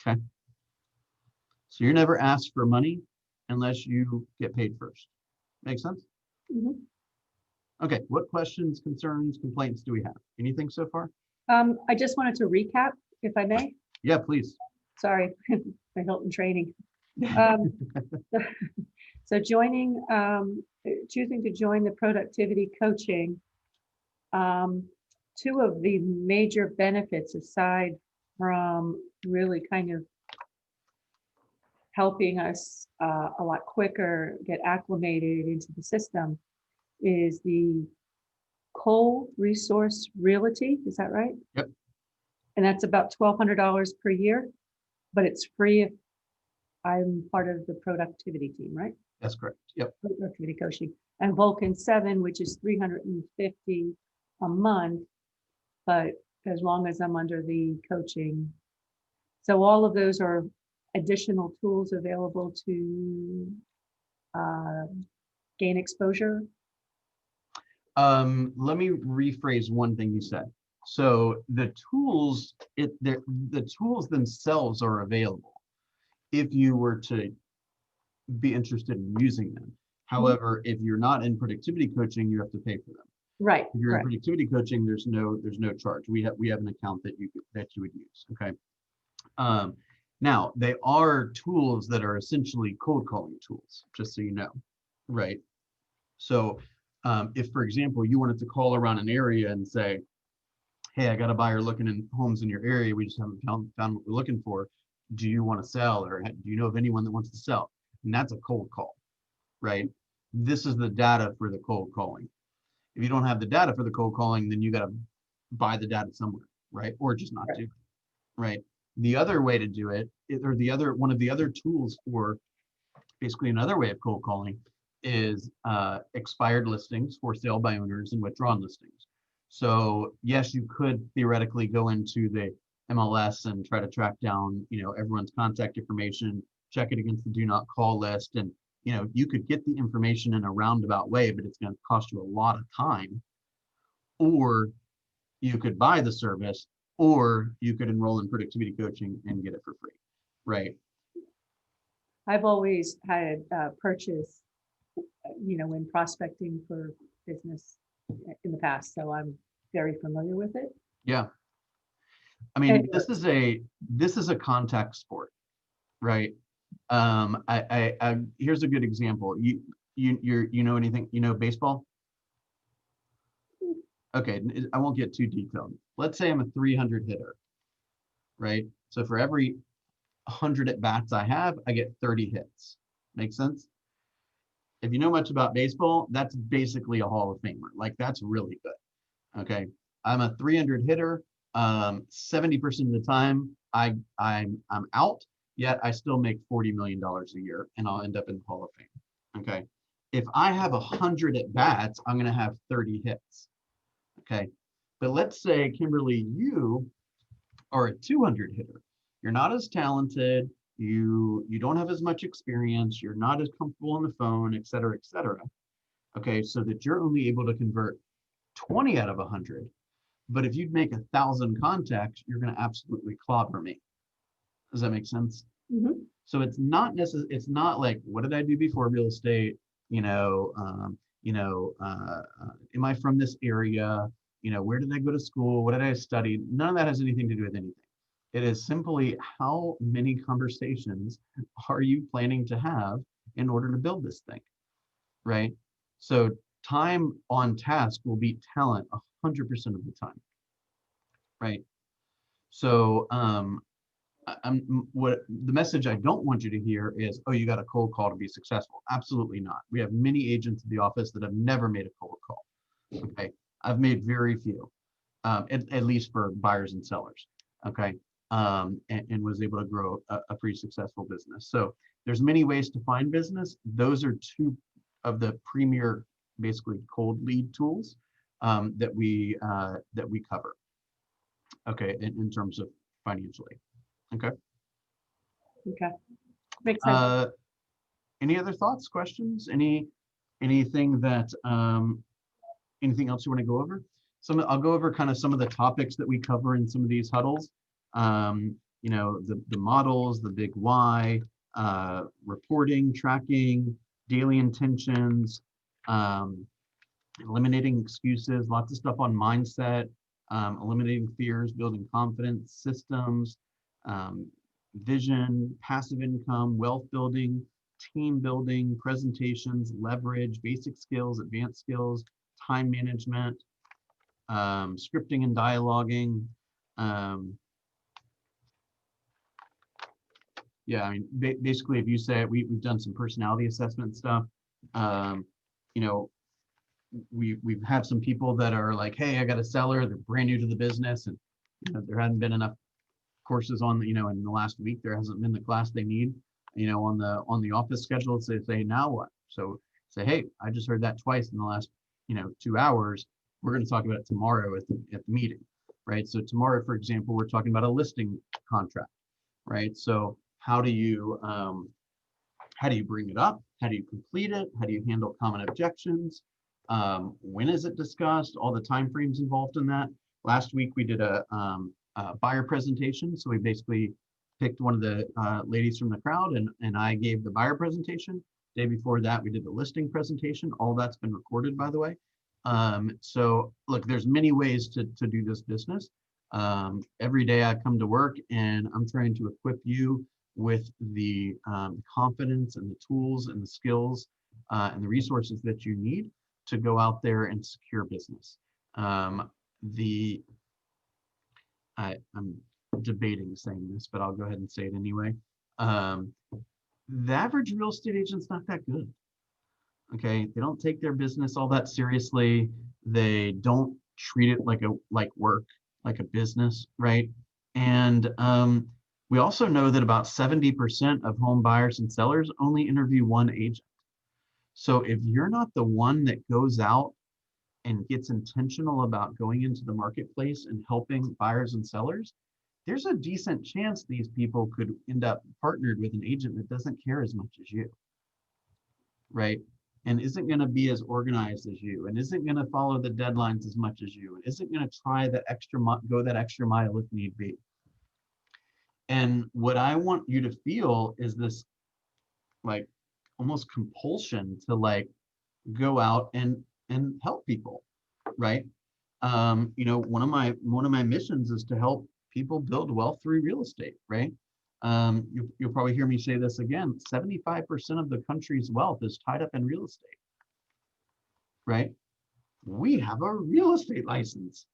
Okay. So you're never asked for money unless you get paid first. Make sense? Mm-hmm. Okay. What questions, concerns, complaints do we have? Anything so far? I just wanted to recap, if I may. Yeah, please. Sorry, my Hilton training. So choosing to join the productivity coaching, 2 of the major benefits, aside from really kind of helping us a lot quicker get acclimated into the system, is the Cole Resource Realty. Is that right? Yep. And that's about $1,200 per year, but it's free if I'm part of the productivity team, right? That's correct. Yep. Productivity coaching. And Vulcan 7, which is $350 a month, but as long as I'm under the coaching. So all of those are additional tools available to gain exposure. Let me rephrase one thing you said. So the tools, the tools themselves are available if you were to be interested in using them. However, if you're not in productivity coaching, you have to pay for them. Right. If you're in Correct. productivity coaching, there's no charge. We have an account that you would use. Okay. Now they are tools that are essentially cold calling tools, just so you know, right? So if, for example, you wanted to call around an area and say, hey, I got a buyer looking in homes in your area. We just haven't found what we're looking for. Do you want to sell, or do you know of anyone that wants to sell? And that's a cold call, right? This is the data for the cold calling. If you don't have the data for the cold calling, then you got to buy the data somewhere, right? Or just not do it, right? The other way to do it, or one of the other tools for basically another way of cold calling is expired listings for sale by owners and withdrawn listings. So yes, you could theoretically go into the MLS and try to track down, everyone's contact information, check it against the do not call list, and you could get the information in a roundabout way, but it's going to cost you a lot of time. Or you could buy the service, or you could enroll in productivity coaching and get it for free, right? I've always had purchase, when prospecting for business in the past, so I'm very familiar with it. Yeah. I mean, And- this is a contact sport, right? I here's a good example. You know anything, baseball? Okay, I won't get too detailed. Let's say I'm a 300 hitter, right? So for every 100 at bats I have, I get 30 hits. Make sense? If you know much about baseball, that's basically a Hall of Famer. Like, that's really good. Okay, I'm a 300 hitter. 70% of the time I'm out, yet I still make $40 million a year, and I'll end up in the Hall of Fame. Okay, if I have 100 at bats, I'm going to have 30 hits. Okay, but let's say, Kimberly, you are a 200 hitter. You're not as talented. You don't have as much experience. You're not as comfortable on the phone, et cetera, et cetera. Okay, so that you're only able to convert 20 out of 100. But if you'd make 1,000 contacts, you're going to absolutely clobber me. Does that make sense? Mhm. So it's not necessarily, it's not like, what did I do before real estate? Am I from this area? Where did I go to school? What did I study? None of that has anything to do with anything. It is simply, how many conversations are you planning to have in order to build this thing, right? So time on task will beat talent 100% of the time, right? So what the message I don't want you to hear is, oh, you got a cold call to be successful. Absolutely not. We have many agents at the office that have never made a cold call. Okay, I've made very few, at least for buyers and sellers. Okay, and was able to grow a pretty successful business. So there's many ways to find business. Those are two of the premier, basically, cold lead tools that we cover. Okay, in terms of financially. Okay. Okay. Makes sense. Any other thoughts, questions? Anything that anything else you want to go over? I'll go over kind of some of the topics that we cover in some of these huddles. The models, the big why, reporting, tracking, daily intentions, eliminating excuses, lots of stuff on mindset, eliminating fears, building confidence, systems, vision, passive income, wealth building, team building, presentations, leverage, basic skills, advanced skills, time management, scripting and dialoguing. Yeah, I mean, basically, if you say we've done some personality assessment stuff, we've had some people that are like, hey, I got a seller, they're brand new to the business, and there hadn't been enough courses on the, in the last week, there hasn't been the class they need, on the office schedule. So they say, now what? So say, hey, I just heard that twice in the last, 2 hours. We're going to talk about it tomorrow at the meeting, right? So tomorrow, for example, we're talking about a listing contract, right? So how do you bring it up? How do you complete it? How do you handle common objections? When is it discussed? All the timeframes involved in that. Last week we did a buyer presentation. So we basically picked one of the ladies from the crowd and I gave the buyer presentation. Day before that, we did the listing presentation. All that's been recorded, by the way. So look, there's many ways to do this business. Every day I come to work and I'm trying to equip you with the confidence and the tools and the skills and the resources that you need to go out there and secure business. I'm debating saying this, but I'll go ahead and say it anyway. The average real estate agent's not that good. Okay, they don't take their business all that seriously. They don't treat it like work, like a business, right? And we also know that about 70% of home buyers and sellers only interview one agent. So if you're not the one that goes out and gets intentional about going into the marketplace and helping buyers and sellers, there's a decent chance these people could end up partnered with an agent that doesn't care as much as you, right? And isn't going to be as organized as you, and isn't going to follow the deadlines as much as you, and isn't going to try that go that extra mile if need be. And what I want you to feel is this like almost compulsion to like go out and help people, right? One of my missions is to help people build wealth through real estate, right? You'll probably hear me say this again. 75% of the country's wealth is tied up in real estate, right? We have a real estate license,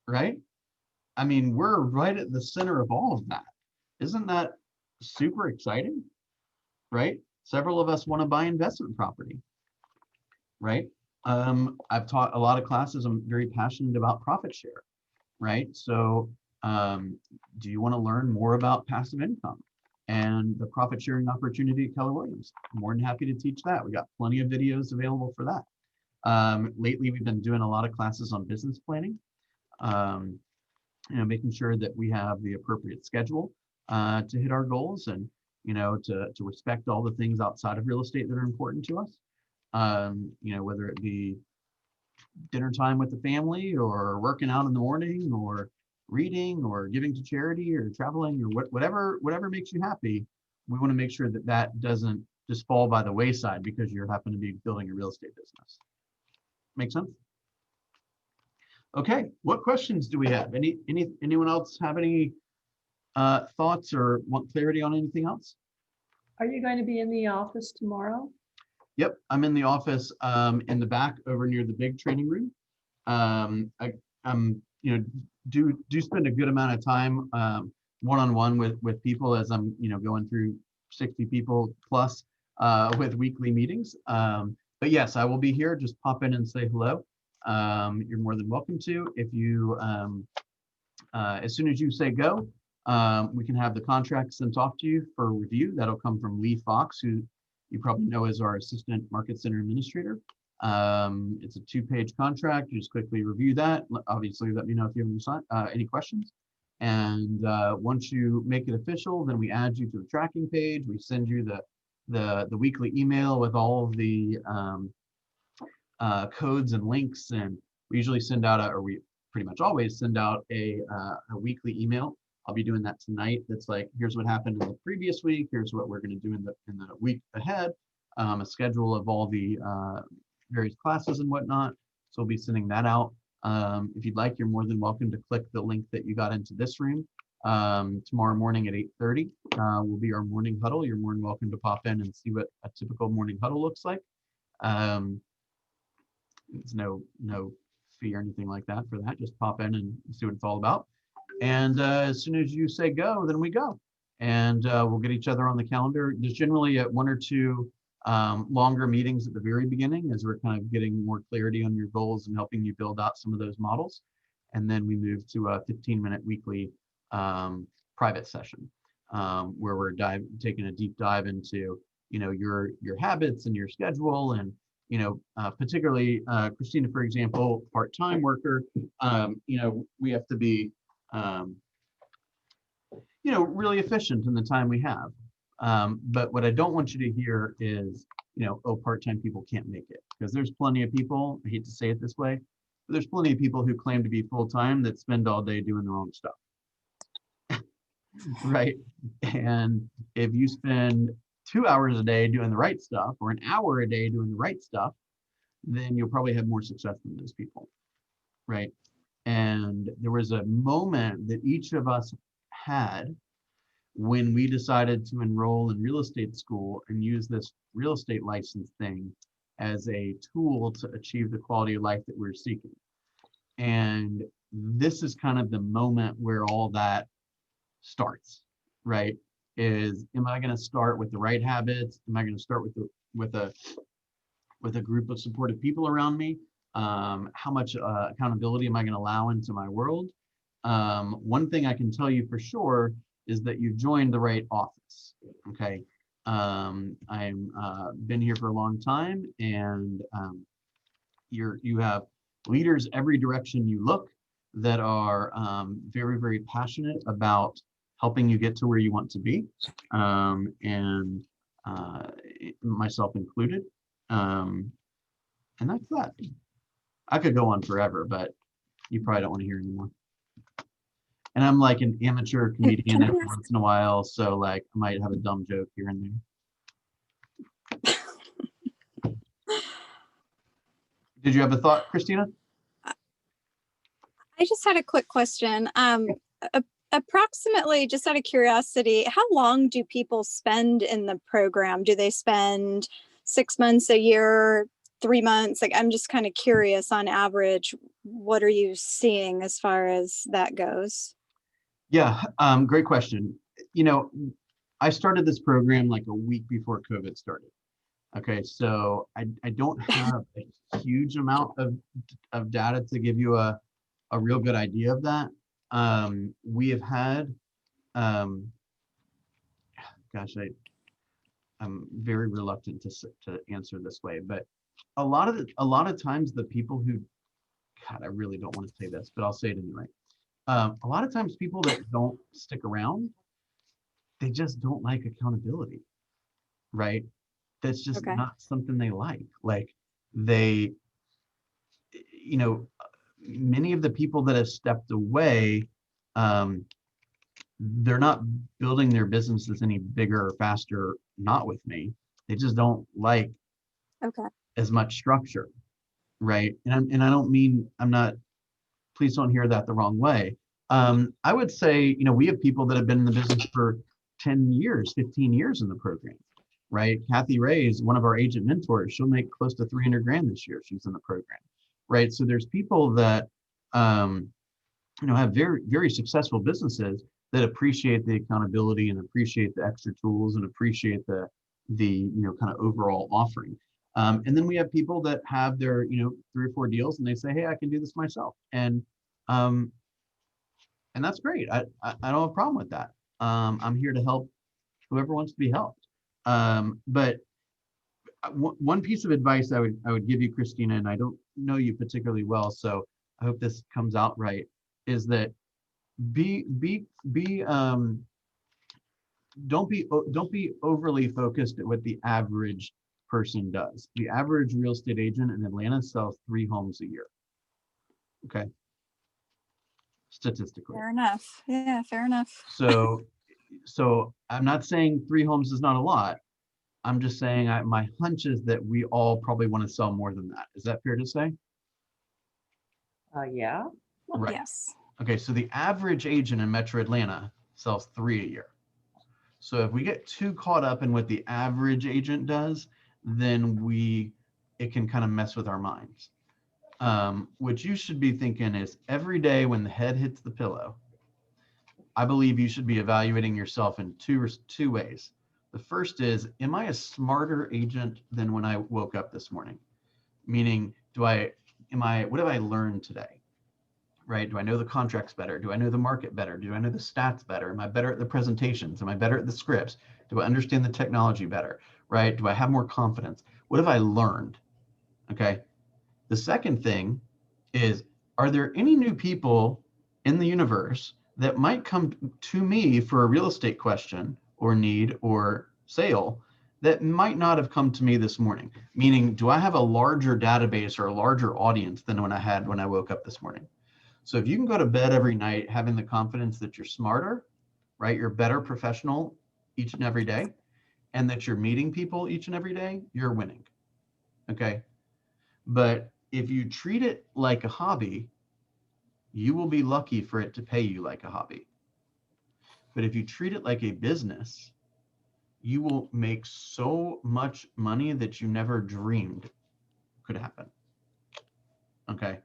right? I mean, we're right at the center of all of that. Isn't that super exciting, right? Several of us want to buy investment property, right? I've taught a lot of classes. I'm very passionate about profit share, right? So do you want to learn more about passive income and the profit sharing opportunity at Keller Williams? I'm more than happy to teach that. We got plenty of videos available for that. Lately, we've been doing a lot of classes on business planning, making sure that we have the appropriate schedule to hit our goals and, to respect all the things outside of real estate that are important to us. Whether it be dinner time with the family or working out in the morning or reading or giving to charity or traveling or whatever makes you happy, we want to make sure that that doesn't just fall by the wayside because you happen to be building a real estate business. Make sense? Okay, what questions do we have? Anyone else have any thoughts or want clarity on anything else? Are you going to be in the office tomorrow? Yep, I'm in the office in the back over near the big training room. I'm do spend a good amount of time one-on-one with people as I'm going through 60 people plus with weekly meetings. But yes, I will be here. Just pop in and say hello. You're more than welcome to. If you as soon as you say go, we can have the contract sent off to you for review. That'll come from Lee Fox, who you probably know as our assistant market center administrator. It's a 2-page contract. You just quickly review that. Obviously, let me know if you have any questions. And once you make it official, then we add you to the tracking page. We send you the weekly email with all of the codes and links. And we usually send out we pretty much always send out a weekly email. I'll be doing that tonight. That's like, here's what happened in the previous week. Here's what we're going to do in the week ahead. A schedule of all the various classes and whatnot. So we'll be sending that out. If you'd like, you're more than welcome to click the link that you got into this room. Tomorrow morning at 8:30 will be our morning huddle. You're more than welcome to pop in and see what a typical morning huddle looks like. There's no fee or anything like that for that. Just pop in and see what it's all about. And as soon as you say go, then we go. And we'll get each other on the calendar. There's generally 1 or 2 longer meetings at the very beginning as we're kind of getting more clarity on your goals and helping you build out some of those models. And then we moved to a 15-minute weekly private session where we're taking a deep dive into, your habits and your schedule. And, particularly Christina, for example, part-time worker, we have to be, really efficient in the time we have. But what I don't want you to hear is, oh, part-time people can't make it. Because there's plenty of people, I hate to say it this way, but there's plenty of people who claim to be full-time that spend all day doing the wrong stuff. Right? And if you spend 2 hours a day doing the right stuff or an hour a day doing the right stuff, then you'll probably have more success than those people. Right? And there was a moment that each of us had when we decided to enroll in real estate school and use this real estate license thing as a tool to achieve the quality of life that we're seeking. And this is kind of the moment where all that starts, right? Am I going to start with the right habits? Am I going to start with a group of supportive people around me? How much accountability am I going to allow into my world? One thing I can tell you for sure is that you've joined the right office. Okay. I'm been here for a long time, and you have leaders every direction you look that are very, very passionate about helping you get to where you want to be, and myself included. And that's that. I could go on forever, but you probably don't want to hear anymore. And I'm like an amateur comedian every once in a while, so like I might have a dumb joke here and there. Did you have a thought, Christina? I just had a quick question. Approximately, just out of curiosity, how long do people spend in the program? Do they spend 6 months, a year, 3 months? Like, I'm just kind of curious, on average, what are you seeing as far as that goes? Yeah, great question. I started this program like a week before COVID started. Okay, so I don't have a huge amount of data to give you a real good idea of that. We have had, gosh, I'm very reluctant to answer this way, but a lot of times the people who, God, I really don't want to say this, but I'll say it anyway. A lot of times people that don't stick around, they just don't like accountability, right? That's just Okay. not something they like. Like they, many of the people that have stepped away, they're not building their businesses any bigger or faster, not with me. They just don't like Okay. as much structure, right? And I don't mean, please don't hear that the wrong way. I would say, we have people that have been in the business for 10 years, 15 years in the program, right? Kathy Ray is one of our agent mentors. She'll make close to 300 grand this year. She's in the program, right? So there's people that, have very, very successful businesses that appreciate the accountability and appreciate the extra tools and appreciate the kind of overall offering. And then we have people that have their, 3 or 4 deals and they say, hey, I can do this myself. And that's great. I don't have a problem with that. I'm here to help whoever wants to be helped. But one piece of advice I would give you, Christina, and I don't know you particularly well, so I hope this comes out right, is that don't be overly focused at what the average person does. The average real estate agent in Atlanta sells 3 homes a year. Okay. Statistically. Fair enough. Yeah, fair enough. So I'm not saying 3 homes is not a lot. I'm just saying my hunch is that we all probably want to sell more than that. Is that fair to say? Yeah. Right. Yes. Okay, so the average agent in Metro Atlanta sells 3 a year. So if we get too caught up in what the average agent does, then it can kind of mess with our minds. What you should be thinking is every day when the head hits the pillow, I believe you should be evaluating yourself in two ways. The first is, am I a smarter agent than when I woke up this morning? Meaning, what have I learned today? right? Do I know the contracts better? Do I know the market better? Do I know the stats better? Am I better at the presentations? Am I better at the scripts? Do I understand the technology better, right? Do I have more confidence? What have I learned? Okay. The second thing is, are there any new people in the universe that might come to me for a real estate question or need or sale that might not have come to me this morning? Meaning, do I have a larger database or a larger audience than when I had when I woke up this morning? So if you can go to bed every night having the confidence that you're smarter, right? You're a better professional each and every day, and that you're meeting people each and every day, you're winning. Okay. But if you treat it like a hobby, you will be lucky for it to pay you like a hobby. But if you treat it like a business, you will make so much money that you never dreamed could happen. Okay.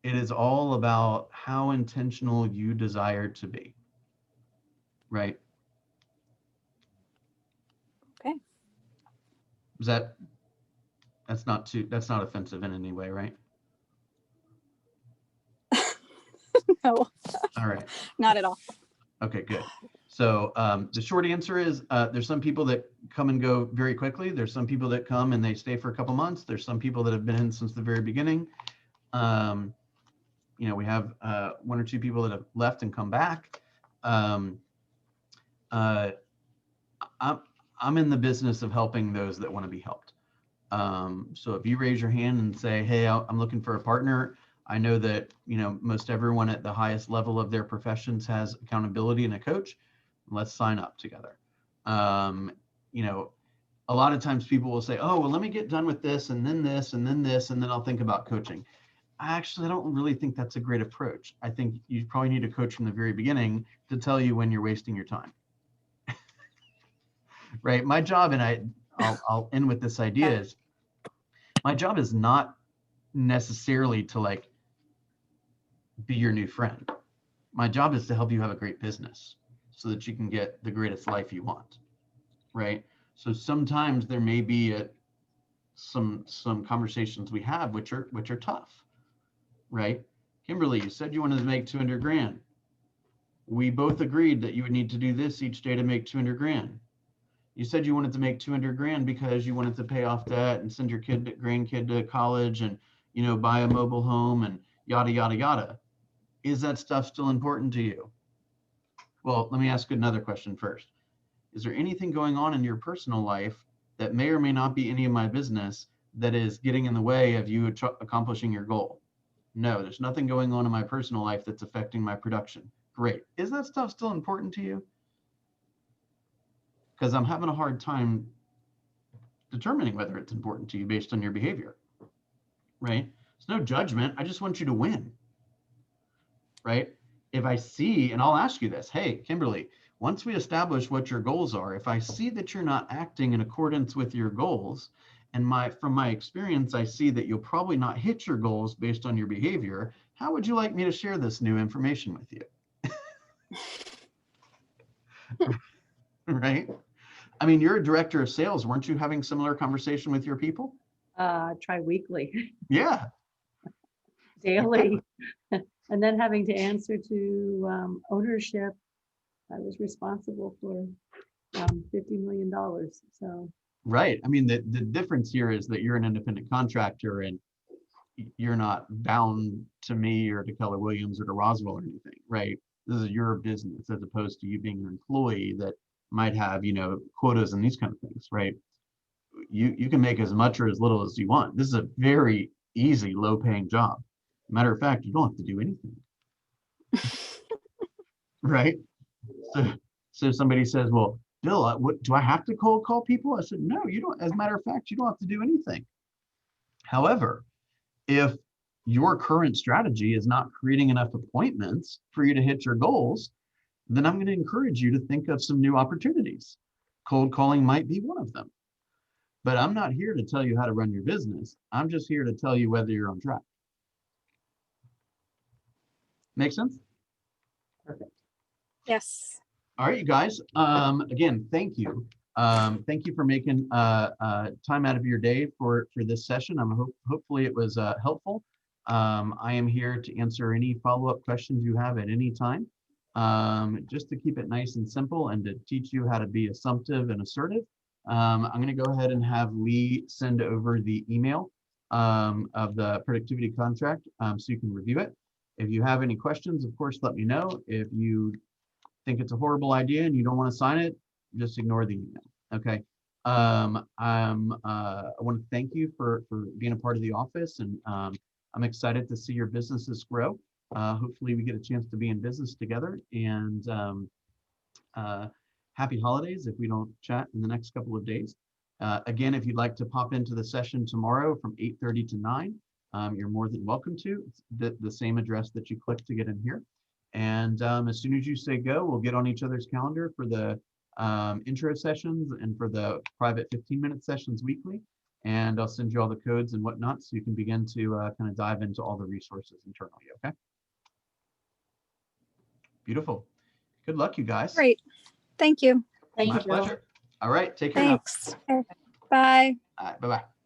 It is all about how intentional you desire to be. Right? Okay. That's not offensive in any way, right? No, All right. not at all. Okay, good. So the short answer is there's some people that come and go very quickly. There's some people that come and they stay for a couple months. There's some people that have been in since the very beginning. We have one or two people that have left and come back. I'm in the business of helping those that want to be helped. So if you raise your hand and say, hey, I'm looking for a partner, I know that, most everyone at the highest level of their professions has accountability and a coach. Let's sign up together. A lot of times people will say, oh, well, let me get done with this and then this and then this, and then I'll think about coaching. I don't really think that's a great approach. I think you probably need a coach from the very beginning to tell you when you're wasting your time. Right? My job, and I'll end with this idea, is my job is not necessarily to be your new friend. My job is to help you have a great business so that you can get the greatest life you want. Right? So sometimes there may be some conversations we have which are tough. Right? Kimberly, you said you wanted to make 200 grand. We both agreed that you would need to do this each day to make 200 grand. You said you wanted to make 200 grand because you wanted to pay off debt and send your grandkid to college and, buy a mobile home and yada, yada, yada. Is that stuff still important to you? Well, let me ask another question first. Is there anything going on in your personal life that may or may not be any of my business that is getting in the way of you accomplishing your goal? No, there's nothing going on in my personal life that's affecting my production. Great. Is that stuff still important to you? Because I'm having a hard time determining whether it's important to you based on your behavior, right? It's no judgment. I just want you to win, right? If I see, and I'll ask you this, hey, Kimberly, once we establish what your goals are, if I see that you're not acting in accordance with your goals, and from my experience, I see that you'll probably not hit your goals based on your behavior, how would you like me to share this new information with you? Right? I mean, you're a director of sales. Weren't you having similar conversation with your people? Tri-weekly, Yeah. daily. And then having to answer to ownership. I was responsible for $50 million. So. Right. I mean, the difference here is that you're an independent contractor and you're not bound to me or to Keller Williams or to Roswell or anything, right? This is your business as opposed to you being an employee that might have, quotas and these kind of things, right? You can make as much or as little as you want. This is a very easy, low-paying job. Matter of fact, you don't have to do anything. Right? So somebody says, well, Bill, what do I have to cold call people? I said, no, you don't. As a matter of fact, you don't have to do anything. However, if your current strategy is not creating enough appointments for you to hit your goals, then I'm going to encourage you to think of some new opportunities. Cold calling might be one of them. But I'm not here to tell you how to run your business. I'm just here to tell you whether you're on track. Make sense? Perfect. Yes. All right, you guys. Again, thank you. Thank you for making time out of your day for this session. Hopefully it was helpful. I am here to answer any follow-up questions you have at any time. Just to keep it nice and simple and to teach you how to be assumptive and assertive, I'm going to go ahead and have Lee send over the email of the productivity contract so you can review it. If you have any questions, of course, let me know. If you think it's a horrible idea and you don't want to sign it, just ignore the email. Okay. I want to thank you for being a part of the office, and I'm excited to see your businesses grow. Hopefully we get a chance to be in business together, and happy holidays if we don't chat in the next couple of days. Again, if you'd like to pop into the session tomorrow from 8:30 to 9, you're more than welcome to. It's the same address that you clicked to get in here. And as soon as you say go, we'll get on each other's calendar for the intro sessions and for the private 15-minute sessions weekly. And I'll send you all the codes and whatnot so you can begin to kind of dive into all the resources internally, okay? Beautiful. Good luck, you guys. Great. Thank you. Thank My you, Bill. pleasure. All right, take care now. Thanks. Okay. Bye. All right, bye-bye.